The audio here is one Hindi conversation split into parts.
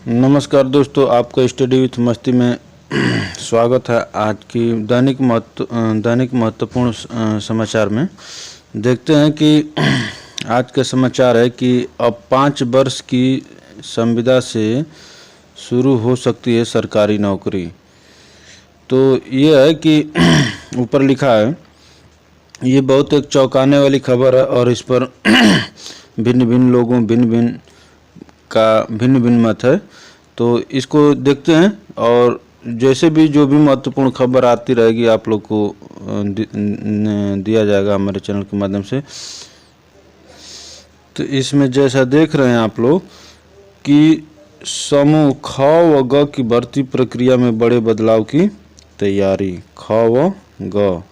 नमस्कार दोस्तों, आपका स्टडी विथ मस्ती में स्वागत है। आज की दैनिक महत्वपूर्ण समाचार में देखते हैं कि आज का समाचार है कि अब 5 वर्ष की संविदा से शुरू हो सकती है सरकारी नौकरी। तो ये है कि ऊपर लिखा है, ये बहुत एक चौंकाने वाली खबर है और इस पर भिन्न भिन्न लोगों भिन्न भिन्न मत है। तो इसको देखते हैं और जैसे भी जो भी महत्वपूर्ण खबर आती रहेगी आप लोग को दिया जाएगा हमारे चैनल के माध्यम से। तो इसमें जैसा देख रहे हैं आप लोग कि समूह ख व ग की भर्ती प्रक्रिया में बड़े बदलाव की तैयारी, ख व ग।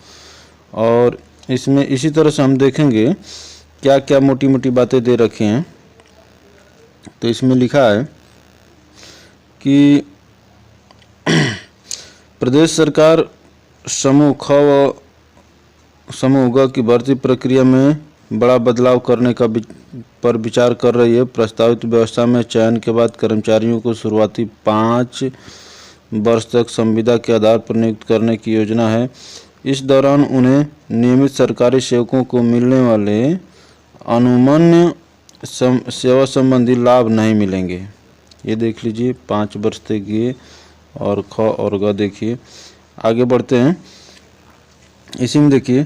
और इसमें इसी तरह से हम देखेंगे क्या क्या मोटी मोटी बातें दे रखी हैं। तो इसमें लिखा है कि प्रदेश सरकार समूह ख व समूह ग की भर्ती प्रक्रिया में बड़ा बदलाव करने पर विचार कर रही है। प्रस्तावित व्यवस्था में चयन के बाद कर्मचारियों को शुरुआती 5 वर्ष तक संविदा के आधार पर नियुक्त करने की योजना है। इस दौरान उन्हें नियमित सरकारी सेवकों को मिलने वाले अनुमन्य सेवा संबंधी लाभ नहीं मिलेंगे। ये देख लीजिए 5 वर्ष तक ये और ख और ग देखिए। आगे बढ़ते हैं, इसी में देखिए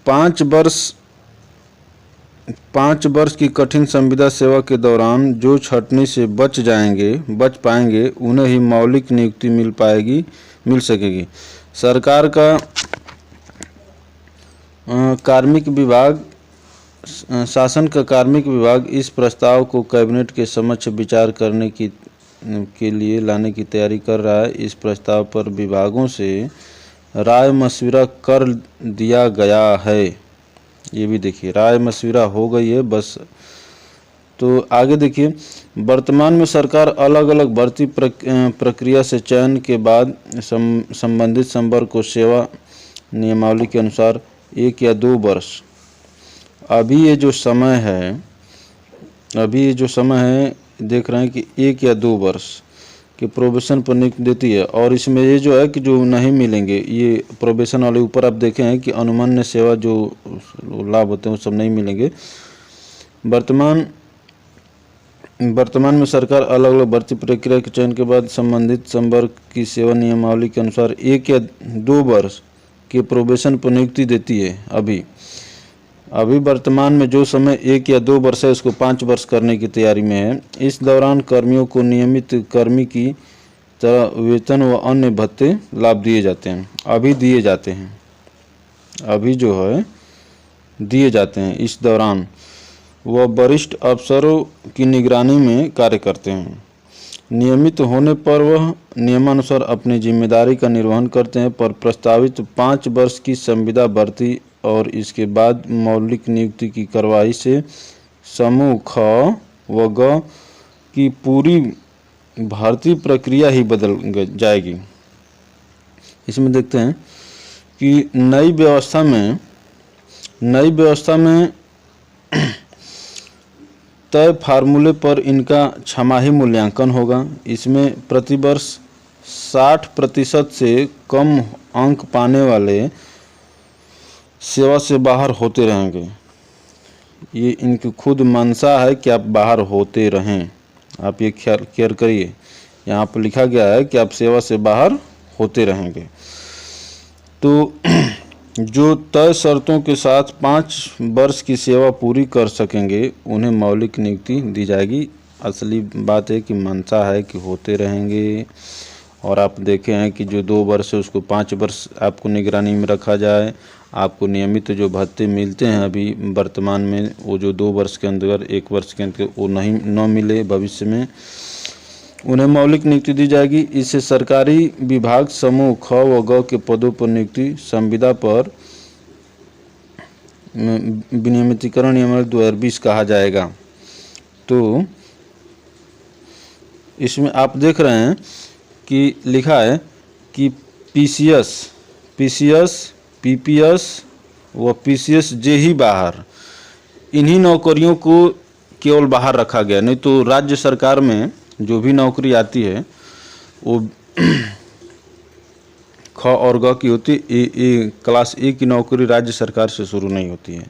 5 वर्ष की कठिन संविदा सेवा के दौरान जो छंटनी से बच पाएंगे उन्हें ही मौलिक नियुक्ति मिल सकेगी। सरकार का शासन का कार्मिक विभाग इस प्रस्ताव को कैबिनेट के समक्ष विचार करने के लिए लाने की तैयारी कर रहा है। इस प्रस्ताव पर विभागों से राय मशविरा कर दिया गया है। ये भी देखिए राय मशविरा हो गई है बस। तो आगे देखिए, वर्तमान में सरकार अलग अलग भर्ती प्रक्रिया से चयन के बाद संबंधित संवर्ग को सेवा नियमावली के अनुसार 1 या 2 वर्ष अभी ये जो समय है देख रहे हैं कि 1 या 2 वर्ष के प्रोबेशन पर नियुक्ति देती है। और इसमें ये जो है कि जो नहीं मिलेंगे, ये प्रोबेशन वाले ऊपर आप देखें हैं कि अनुमन्य सेवा जो लाभ होते हैं वो सब नहीं मिलेंगे। वर्तमान में सरकार अलग अलग भर्ती प्रक्रिया के चयन के बाद संबंधित संवर्ग की सेवा नियमावली के अनुसार 1 या 2 वर्ष के प्रोबेशन पर नियुक्ति देती है। अभी वर्तमान में जो समय 1 या 2 वर्ष है उसको 5 वर्ष करने की तैयारी में है। इस दौरान कर्मियों को नियमित कर्मी की तरह वेतन व अन्य भत्ते लाभ दिए जाते हैं। अभी जो है दिए जाते हैं। इस दौरान वह वरिष्ठ अफसरों की निगरानी में कार्य करते हैं। नियमित होने पर वह नियमानुसार अपनी जिम्मेदारी का निर्वहन करते हैं। पर प्रस्तावित 5 वर्ष की संविदा भर्ती और इसके बाद मौलिक नियुक्ति की कार्यवाही से समूह ख व ग की पूरी भर्ती प्रक्रिया ही बदल जाएगी। इसमें देखते हैं कि नई व्यवस्था में तय फार्मूले पर इनका छमाही मूल्यांकन होगा। इसमें प्रतिवर्ष 60% से कम अंक पाने वाले सेवा से बाहर होते रहेंगे। ये इनकी खुद मंशा है कि आप बाहर होते रहें। आप ये केयर करिए, यहाँ पर लिखा गया है कि आप सेवा से बाहर होते रहेंगे। तो जो तय शर्तों के साथ 5 वर्ष की सेवा पूरी कर सकेंगे उन्हें मौलिक नियुक्ति दी जाएगी। असली बात है कि मंशा है कि होते रहेंगे। और आप देखे हैं कि जो 2 वर्ष है उसको 5 वर्ष आपको निगरानी में रखा जाए। आपको नियमित जो भत्ते मिलते हैं अभी वर्तमान में, वो जो 2 वर्ष के अंदर 1 वर्ष के अंदर वो न मिले, भविष्य में उन्हें मौलिक नियुक्ति दी जाएगी। इससे सरकारी विभाग समूह ख व ग के पदों पर नियुक्ति संविदा पर विनियमितीकरण नियमावली 2020 कहा जाएगा। तो इसमें आप देख रहे हैं कि लिखा है कि पीसीएस, पीपीएस व पीसीएस जे ही बाहर, इन्हीं नौकरियों को केवल बाहर रखा गया, नहीं तो राज्य सरकार में जो भी नौकरी आती है वो ख और ग की होती है। क्लास ए की नौकरी राज्य सरकार से शुरू नहीं होती है।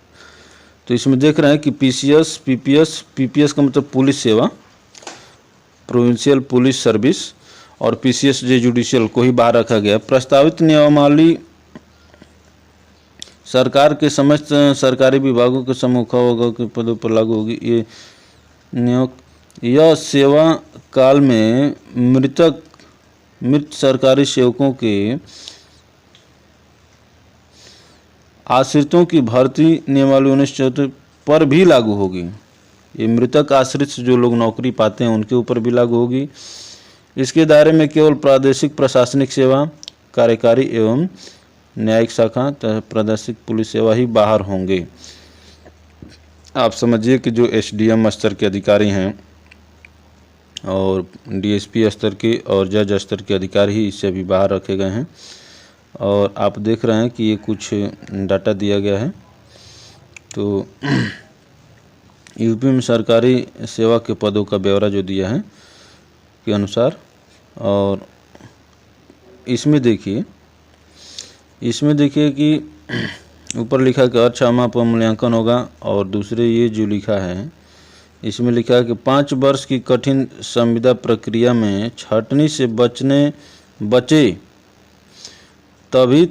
तो इसमें देख रहे हैं कि पीसीएस, पीपीएस का मतलब पुलिस सेवा, प्रोविंशियल पुलिस सर्विस, और पीसीएस जे जुडिशियल को ही बाहर रखा गया। प्रस्तावित नियमावली सरकार के समस्त सरकारी विभागों के समूह के पदों पर लागू होगी। ये नियोग यह सेवा काल में मृत सरकारी सेवकों के आश्रितों की भर्ती नियमावली 1974 पर भी लागू होगी। ये मृतक आश्रित जो लोग नौकरी पाते हैं उनके ऊपर भी लागू होगी। इसके दायरे में केवल प्रादेशिक प्रशासनिक सेवा, कार्यकारी एवं न्यायिक शाखा तथा प्रादेशिक पुलिस सेवा ही बाहर होंगे। आप समझिए कि जो एसडीएम स्तर के अधिकारी हैं और डीएसपी स्तर के और जज स्तर के अधिकारी ही इससे भी बाहर रखे गए हैं। और आप देख रहे हैं कि ये कुछ डाटा दिया गया है। तो यूपी में सरकारी सेवा के पदों का ब्यौरा जो दिया है के अनुसार, और इसमें देखिए कि ऊपर लिखा कि हर 6 माह पर मूल्यांकन होगा, और दूसरे ये जो लिखा है इसमें लिखा है कि 5 वर्ष की कठिन संविदा प्रक्रिया में छंटनी से बचे तभी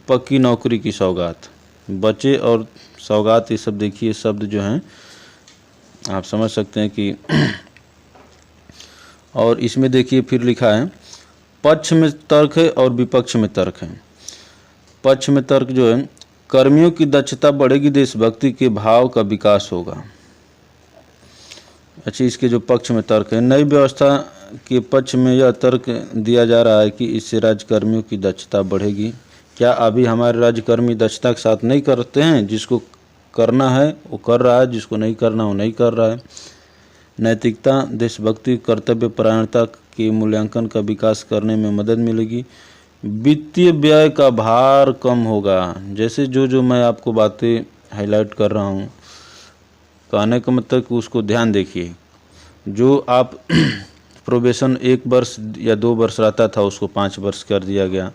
पक्की नौकरी की सौगात। बचे और सौगात, ये सब देखिए शब्द जो हैं आप समझ सकते हैं कि और इसमें देखिए फिर लिखा है पक्ष में तर्क है और विपक्ष में तर्क है। पक्ष में तर्क जो है, कर्मियों की दक्षता बढ़ेगी, देशभक्ति के भाव का विकास होगा। अच्छा, इसके जो पक्ष में तर्क है, नई व्यवस्था के पक्ष में यह तर्क दिया जा रहा है कि इससे राज्यकर्मियों की दक्षता बढ़ेगी। क्या अभी हमारे राज्यकर्मी दक्षता के साथ नहीं करते हैं? जिसको करना है वो कर रहा है, जिसको नहीं करना वो नहीं कर रहा है। नैतिकता, देशभक्ति, कर्तव्य परायणता के मूल्यांकन का विकास करने में मदद मिलेगी। वित्तीय व्यय का भार कम होगा। जैसे जो मैं आपको बातें हाईलाइट कर रहा हूँ, कहने का मतलब कि उसको ध्यान देखिए। जो आप प्रोबेशन 1 वर्ष या 2 वर्ष रहता था उसको 5 वर्ष कर दिया गया।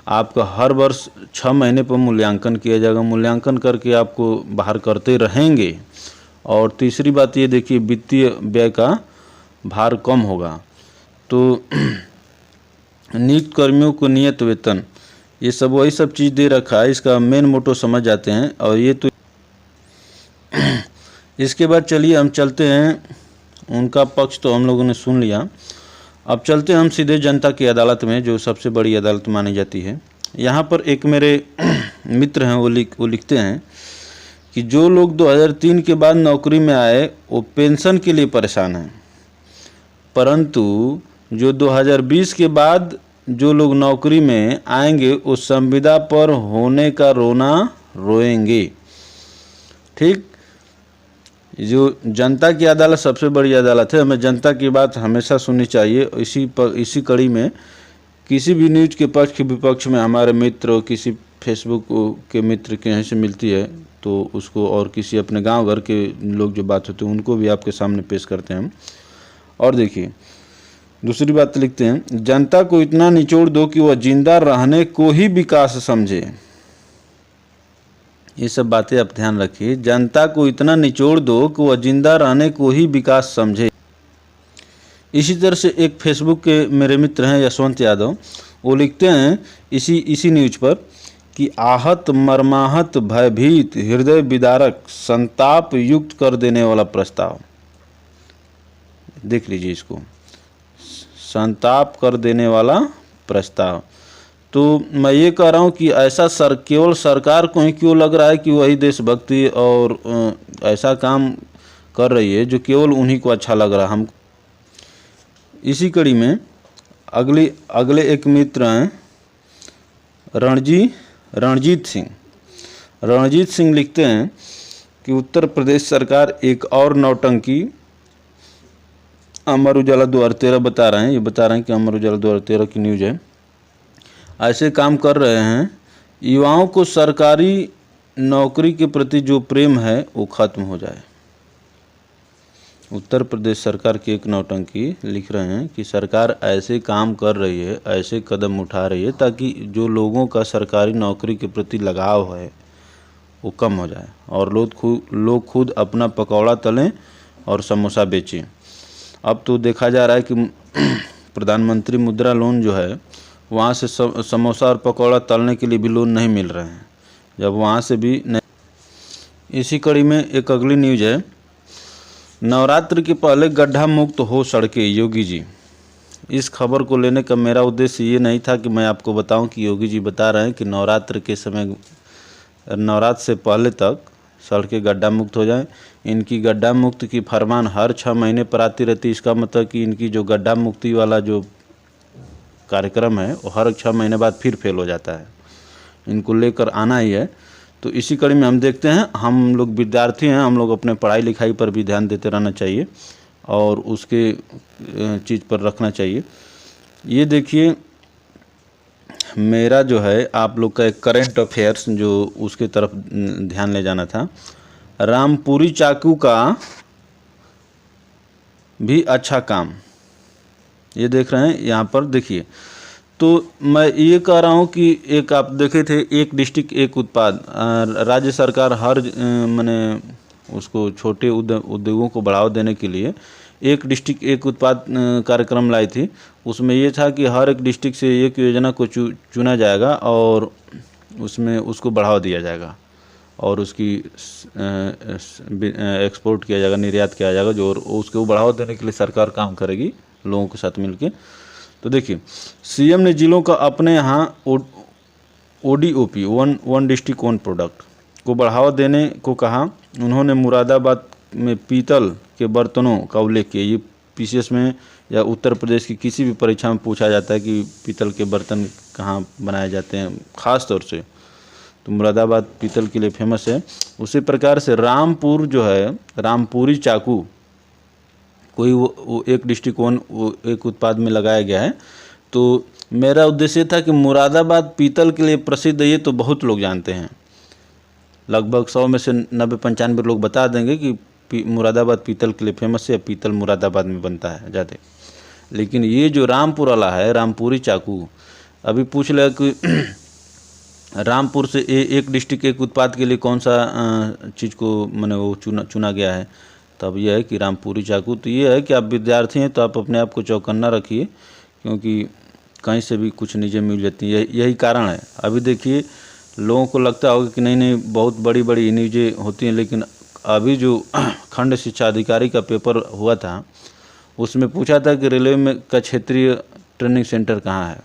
आपका हर वर्ष 6 महीने पर मूल्यांकन किया जाएगा। मूल्यांकन करके आपको बाहर करते रहेंगे। और तीसरी बात ये देखिए, वित्तीय व्यय का भार कम होगा। तो नियुक्त कर्मियों को नियत वेतन, ये सब वही सब चीज़ दे रखा है। इसका मेन मोटो समझ जाते हैं। और ये तो इसके बाद चलिए हम चलते हैं, उनका पक्ष तो हम लोगों ने सुन लिया। अब चलते हैं हम सीधे जनता की अदालत में, जो सबसे बड़ी अदालत मानी जाती है। यहाँ पर एक मेरे मित्र हैं, वो लिखते हैं कि जो लोग 2003 के बाद नौकरी में आए वो पेंशन के लिए परेशान हैं, परंतु जो 2020 के बाद जो लोग नौकरी में आएंगे वो संविदा पर होने का रोना रोएंगे। ठीक, जो जनता की अदालत सबसे बड़ी अदालत है। हमें जनता की बात हमेशा सुननी चाहिए। इसी कड़ी में किसी भी न्यूज़ के पक्ष विपक्ष में हमारे मित्र, किसी फेसबुक के मित्र के यहाँ से मिलती है तो उसको, और किसी अपने गांव घर के लोग जो बात होते हैं उनको भी आपके सामने पेश करते हैं हम। और देखिए दूसरी बात लिखते हैं, जनता को इतना निचोड़ दो कि वह जिंदा रहने को ही विकास समझे। ये सब बातें आप ध्यान रखिए। जनता को इतना निचोड़ दो कि वह जिंदा रहने को ही विकास समझे। इसी तरह से एक फेसबुक के मेरे मित्र हैं यशवंत यादव, वो लिखते हैं इसी न्यूज़ पर कि आहत, मर्माहत, भयभीत, हृदय विदारक, संताप युक्त कर देने वाला प्रस्ताव। देख लीजिए इसको, संताप कर देने वाला प्रस्ताव। तो मैं ये कह रहा हूँ कि ऐसा केवल सरकार को ही क्यों लग रहा है कि वही देशभक्ति और ऐसा काम कर रही है जो केवल उन्हीं को अच्छा लग रहा है। हम इसी कड़ी में अगले एक मित्र हैं रणजीत सिंह लिखते हैं कि उत्तर प्रदेश सरकार एक और नौटंकी, अमर उजाला 2013 बता रहे हैं कि अमर उजाला 2013 की न्यूज़ है, ऐसे काम कर रहे हैं। युवाओं को सरकारी नौकरी के प्रति जो प्रेम है वो खत्म हो जाए। उत्तर प्रदेश सरकार की एक नौटंकी लिख रहे हैं कि सरकार ऐसे काम कर रही है, ऐसे कदम उठा रही है ताकि जो लोगों का सरकारी नौकरी के प्रति लगाव है वो कम हो जाए और लोग खुद अपना पकौड़ा तलें और समोसा बेचें। अब तो देखा जा रहा है कि प्रधानमंत्री मुद्रा लोन जो है वहाँ से समोसा और पकौड़ा तलने के लिए भी लोन नहीं मिल रहे हैं, जब वहाँ से भी नहीं। इसी कड़ी में एक अगली न्यूज है, नवरात्र के पहले गड्ढा मुक्त हो सड़कें, योगी जी। इस खबर को लेने का मेरा उद्देश्य ये नहीं था कि मैं आपको बताऊं कि योगी जी बता रहे हैं कि नवरात्र के समय, नवरात्र से पहले तक सड़कें गड्ढा मुक्त हो जाएं। इनकी गड्ढा मुक्त की फरमान हर 6 महीने पर आती रहती है। इसका मतलब कि इनकी जो गड्ढा मुक्ति वाला जो कार्यक्रम है वो हर 6 महीने बाद फिर फेल हो जाता है। इनको लेकर आना ही है। तो इसी कड़ी में हम देखते हैं, हम लोग विद्यार्थी हैं, हम लोग अपने पढ़ाई लिखाई पर भी ध्यान देते रहना चाहिए और उसके चीज़ पर रखना चाहिए। ये देखिए, मेरा जो है आप लोग का एक करंट अफेयर्स जो उसके तरफ ध्यान ले जाना था। रामपुरी चाकू का भी अच्छा काम, ये देख रहे हैं यहाँ पर देखिए। तो मैं ये कह रहा हूँ कि एक आप देखे थे, एक डिस्ट्रिक्ट एक उत्पाद, राज्य सरकार हर माने उसको छोटे उद्योगों को बढ़ावा देने के लिए एक डिस्ट्रिक्ट एक उत्पाद कार्यक्रम लाई थी। उसमें ये था कि हर एक डिस्ट्रिक्ट से एक योजना को चुना जाएगा और उसमें उसको बढ़ावा दिया जाएगा और उसकी एक्सपोर्ट किया जाएगा, निर्यात किया जाएगा, जो उसको बढ़ावा देने के लिए सरकार काम करेगी लोगों के साथ मिलके। तो देखिए, सीएम ने जिलों का अपने यहाँ ODOP, one district one product को बढ़ावा देने को कहा। उन्होंने मुरादाबाद में पीतल के बर्तनों का उल्लेख किया। ये PCS में या उत्तर प्रदेश की किसी भी परीक्षा में पूछा जाता है कि पीतल के बर्तन कहाँ बनाए जाते हैं, ख़ास तौर से तो मुरादाबाद पीतल के लिए फेमस है। उसी प्रकार से रामपुर जो है, रामपुरी चाकू कोई वो एक डिस्ट्रिक्ट वन एक उत्पाद में लगाया गया है। तो मेरा उद्देश्य था कि मुरादाबाद पीतल के लिए प्रसिद्ध है, ये तो बहुत लोग जानते हैं, लगभग 100 में से 90-95 लोग बता देंगे कि मुरादाबाद पीतल के लिए फेमस है या पीतल मुरादाबाद में बनता है ज़्यादा। लेकिन ये जो रामपुर वाला है, रामपुरी चाकू, अभी पूछ ले कि रामपुर से एक डिस्ट्रिक्ट एक उत्पाद के लिए कौन सा चीज़ को मैंने वो चुना गया है, तब यह है कि रामपुरी चाकू। तो ये है कि आप विद्यार्थी हैं तो आप अपने आप को चौकन्ना रखिए, क्योंकि कहीं से भी कुछ चीज़ें मिल जाती हैं, यही कारण है। अभी देखिए, लोगों को लगता होगा कि नहीं बहुत बड़ी बड़ी न्यूज़ें होती हैं, लेकिन अभी जो खंड शिक्षा अधिकारी का पेपर हुआ था उसमें पूछा था कि रेलवे में का क्षेत्रीय ट्रेनिंग सेंटर कहाँ है,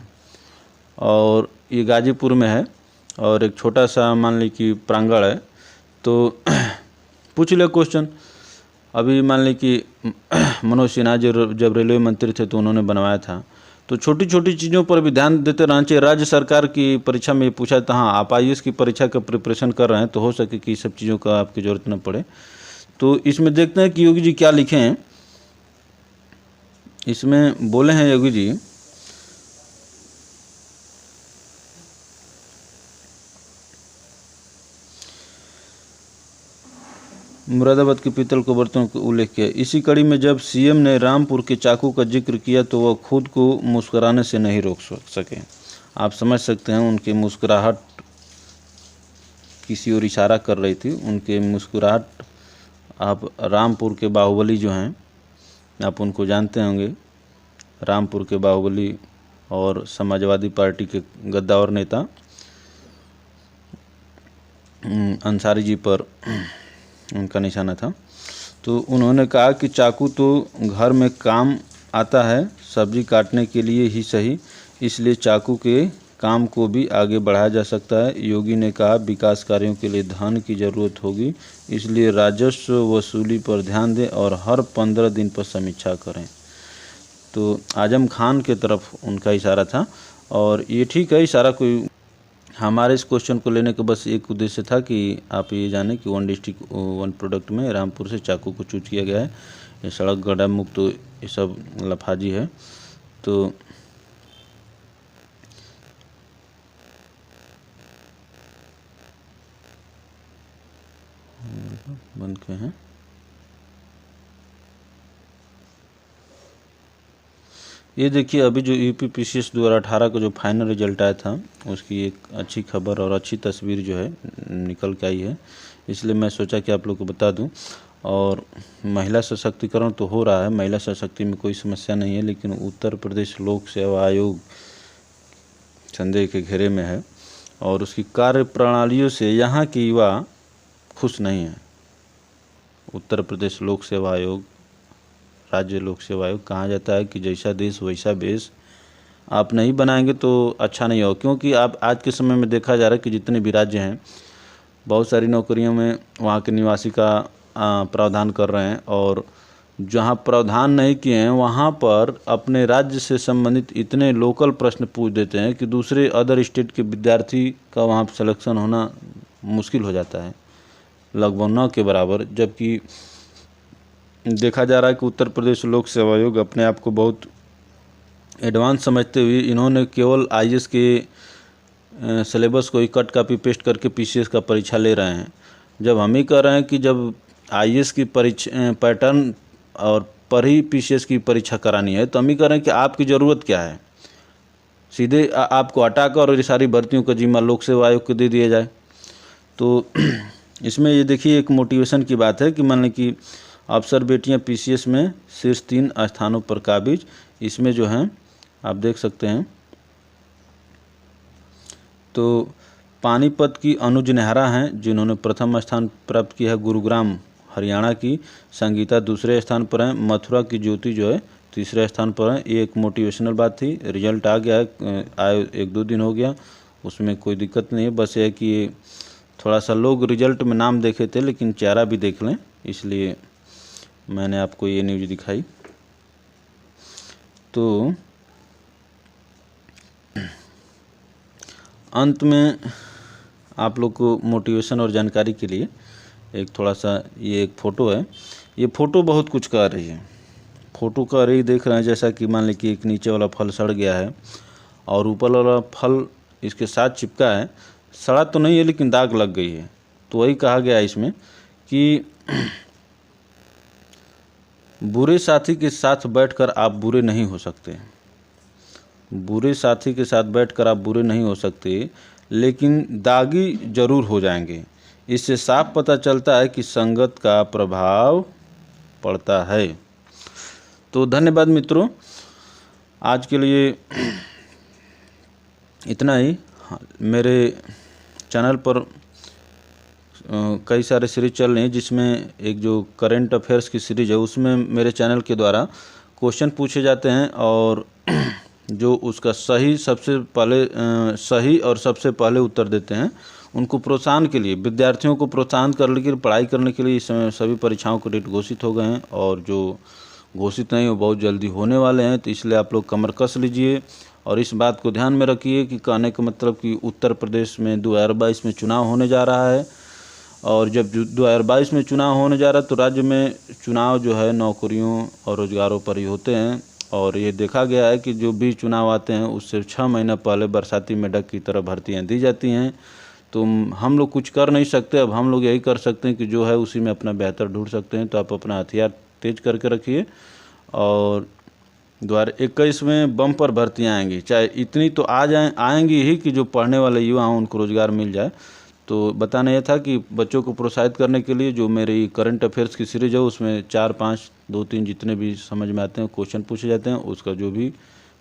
और ये गाजीपुर में है और एक छोटा सा मान ली कि प्रांगण है। तो पूछ लिया क्वेश्चन, अभी मान ली कि मनोज सिन्हा जब रेलवे मंत्री थे तो उन्होंने बनवाया था। तो छोटी छोटी चीज़ों पर भी ध्यान देते रहना चाहिए। राज्य सरकार की परीक्षा में पूछा था, हाँ आप IAS की परीक्षा का प्रिपरेशन कर रहे हैं तो हो सके कि सब चीज़ों का आपकी ज़रूरत न पड़े। तो इसमें देखते हैं कि योगी जी क्या लिखे हैं। इसमें बोले हैं योगी जी, मुरादाबाद के पीतल के बर्तनों का उल्लेख किया। इसी कड़ी में जब सीएम ने रामपुर के चाकू का जिक्र किया तो वह खुद को मुस्कुराने से नहीं रोक सके। आप समझ सकते हैं, उनकी मुस्कुराहट किसी और इशारा कर रही थी। उनके मुस्कुराहट, आप रामपुर के बाहुबली जो हैं, आप उनको जानते होंगे, रामपुर के बाहुबली और समाजवादी पार्टी के गद्दावर नेता अंसारी जी पर उनका निशाना था। तो उन्होंने कहा कि चाकू तो घर में काम आता है, सब्जी काटने के लिए ही सही, इसलिए चाकू के काम को भी आगे बढ़ाया जा सकता है। योगी ने कहा विकास कार्यों के लिए धन की ज़रूरत होगी, इसलिए राजस्व वसूली पर ध्यान दें और हर 15 दिन पर समीक्षा करें। तो आजम खान के तरफ उनका इशारा था और ये ठीक है, इशारा कोई, हमारे इस क्वेश्चन को लेने का बस एक उद्देश्य था कि आप ये जानें कि वन डिस्ट्रिक्ट वन प्रोडक्ट में रामपुर से चाकू को चूज किया गया है। ये सड़क गड्ढा मुक्त, तो ये सब लफाजी है। तो बंद के हैं। ये देखिए अभी जो यूपीपीसीएस 2018 का जो फाइनल रिजल्ट आया था उसकी एक अच्छी खबर और अच्छी तस्वीर जो है निकल के आई है, इसलिए मैं सोचा कि आप लोग को बता दूं। और महिला सशक्तिकरण तो हो रहा है, महिला सशक्ति में कोई समस्या नहीं है, लेकिन उत्तर प्रदेश लोक सेवा आयोग संदेह के घेरे में है और उसकी कार्य प्रणालियों से यहाँ के युवा खुश नहीं हैं। उत्तर प्रदेश लोक सेवा आयोग, राज्य लोक सेवा आयोग, कहा जाता है कि जैसा देश वैसा बेस, आप नहीं बनाएंगे तो अच्छा नहीं होगा। क्योंकि आप आज के समय में देखा जा रहा है कि जितने भी राज्य हैं बहुत सारी नौकरियों में वहाँ के निवासी का प्रावधान कर रहे हैं, और जहाँ प्रावधान नहीं किए हैं वहाँ पर अपने राज्य से संबंधित इतने लोकल प्रश्न पूछ देते हैं कि दूसरे अदर स्टेट के विद्यार्थी का वहाँ सिलेक्शन होना मुश्किल हो जाता है, लगभग 9 के बराबर। जबकि देखा जा रहा है कि उत्तर प्रदेश लोक सेवा आयोग अपने आप को बहुत एडवांस समझते हुए इन्होंने केवल आईएएस के सिलेबस को ही कट कॉपी पेस्ट करके पीसीएस का परीक्षा ले रहे हैं। जब हम ही कह रहे हैं कि जब आईएएस की परीक्षा पैटर्न और पर ही पीसीएस की परीक्षा करानी है, तो हम ही कह रहे हैं कि आपकी ज़रूरत क्या है, सीधे आपको हटाकर और ये सारी भर्तियों का जिम्मा लोक सेवा आयोग को दे दिया जाए। तो इसमें ये देखिए एक मोटिवेशन की बात है कि मान लें कि अफसर बेटियां पीसीएस में शीर्ष 3 स्थानों पर काबिज। इसमें जो हैं आप देख सकते हैं, तो पानीपत की अनुज नेहरा हैं जिन्होंने प्रथम स्थान प्राप्त किया है, गुरुग्राम हरियाणा की संगीता दूसरे स्थान पर हैं, मथुरा की ज्योति जो है तीसरे स्थान पर है। ये एक मोटिवेशनल बात थी। रिजल्ट आ गया है, आए 1-2 दिन हो गया, उसमें कोई दिक्कत नहीं है। बस ये है कि थोड़ा सा लोग रिजल्ट में नाम देखे थे लेकिन चेहरा भी देख लें, इसलिए मैंने आपको ये न्यूज़ दिखाई। तो अंत में आप लोग को मोटिवेशन और जानकारी के लिए एक थोड़ा सा ये एक फ़ोटो है। ये फ़ोटो बहुत कुछ कह रही है। फ़ोटो कह रही देख रहे हैं, जैसा कि मान लें कि एक नीचे वाला फल सड़ गया है और ऊपर वाला फल इसके साथ चिपका है, सड़ा तो नहीं है लेकिन दाग लग गई है। तो वही कहा गया है इसमें कि बुरे साथी के साथ बैठकर आप बुरे नहीं हो सकते, बुरे साथी के साथ बैठकर आप बुरे नहीं हो सकते, लेकिन दागी जरूर हो जाएंगे। इससे साफ पता चलता है कि संगत का प्रभाव पड़ता है। तो धन्यवाद मित्रों, आज के लिए इतना ही। मेरे चैनल पर कई सारे सीरीज चल रहे हैं, जिसमें एक जो करंट अफेयर्स की सीरीज है उसमें मेरे चैनल के द्वारा क्वेश्चन पूछे जाते हैं और जो उसका सही और सबसे पहले उत्तर देते हैं उनको प्रोत्साहन के लिए, विद्यार्थियों को प्रोत्साहन करने के लिए, पढ़ाई करने के लिए इस समय सभी परीक्षाओं के डेट घोषित हो गए हैं और जो घोषित नहीं वो बहुत जल्दी होने वाले हैं। तो इसलिए आप लोग कमर कस लीजिए और इस बात को ध्यान में रखिए कि कहने का मतलब कि उत्तर प्रदेश में 2022 में चुनाव होने जा रहा है, और जब 2022 में चुनाव होने जा रहा है तो राज्य में चुनाव जो है नौकरियों और रोजगारों पर ही होते हैं। और ये देखा गया है कि जो भी चुनाव आते हैं उससे 6 महीना पहले बरसाती मेढक की तरह भर्तियां दी जाती हैं। तो हम लोग कुछ कर नहीं सकते, अब हम लोग यही कर सकते हैं कि जो है उसी में अपना बेहतर ढूंढ सकते हैं। तो आप अपना हथियार तेज करके रखिए और 2021 में बम्पर भर्तियाँ आएंगी, चाहे इतनी तो आएंगी ही कि जो पढ़ने वाले युवा हों उनको रोज़गार मिल जाए। तो बताना यह था कि बच्चों को प्रोत्साहित करने के लिए जो मेरी करंट अफेयर्स की सीरीज है उसमें 4-5, 2-3 जितने भी समझ में आते हैं क्वेश्चन पूछे जाते हैं, उसका जो भी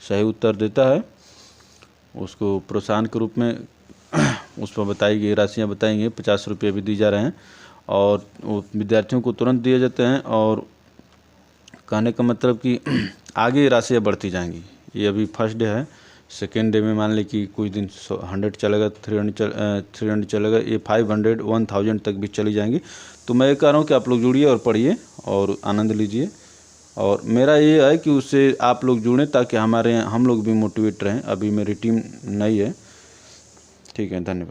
सही उत्तर देता है उसको प्रोत्साहन के रूप में उस पर बताई गई राशियाँ बताएंगे। 50 रुपये भी दी जा रहे हैं और वो विद्यार्थियों को तुरंत दिए जाते हैं। और कहने का मतलब कि आगे राशियाँ बढ़ती जाएंगी। ये अभी फर्स्ट डे है, सेकेंड डे में मान लें कि कुछ दिन 100 चलेगा, 300 चलेगा, ये 500, 1000 तक भी चली जाएंगी। तो मैं ये कह रहा हूँ कि आप लोग जुड़िए और पढ़िए और आनंद लीजिए। और मेरा ये है कि उससे आप लोग जुड़ें ताकि हम लोग भी मोटिवेट रहें। अभी मेरी टीम नई है। ठीक है, धन्यवाद।